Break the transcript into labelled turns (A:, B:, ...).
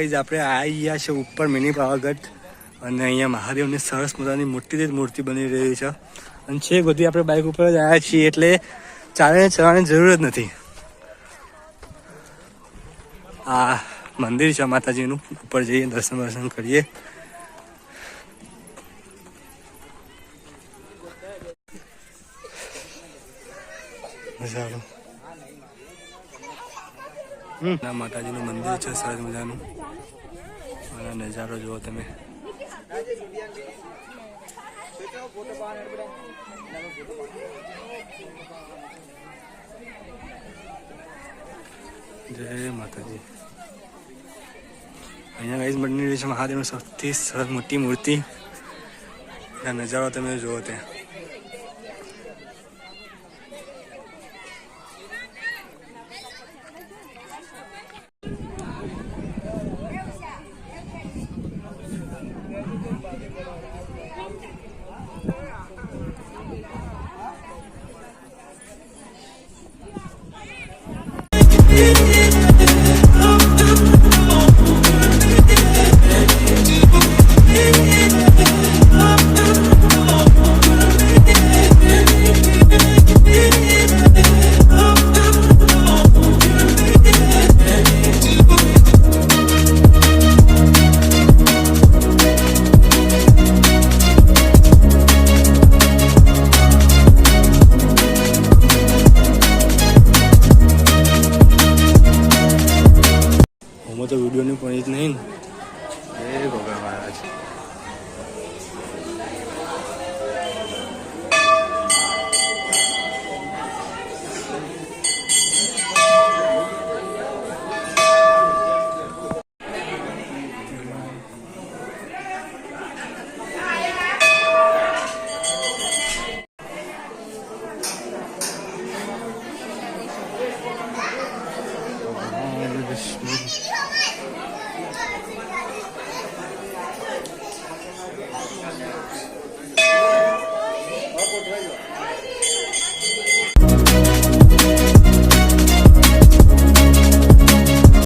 A: Guys આપણે આવી ગયા છે ઉપર મિની પાવાગઢ અને અહીંયા મહાદેવની સરસ મજાની મોટી મૂર્તિ બની રહી છે અને છે બધી આપણે બાઇક ઉપર જ આવ્યા છીએ એટલે ચાલીને ચડવાની જરૂર જ નથી. આ મંદિર છે માતાજીનું, ઉપર જઈએ દર્શન કરીએ. નજારો માતાજીનું મંદિર છે સરસ મજાનું અને નજારો જુઓ તમે. જય માતાજી. અહીંયા ગાઈઝ બની રહી છે મહાદેવની સૌથી સરસ મોટી મૂર્તિ. નજારો તમે જુઓ ત્યાં. તો વિડીયોની પણ એ જ નહીં ને. એ ભગવાન મહારાજ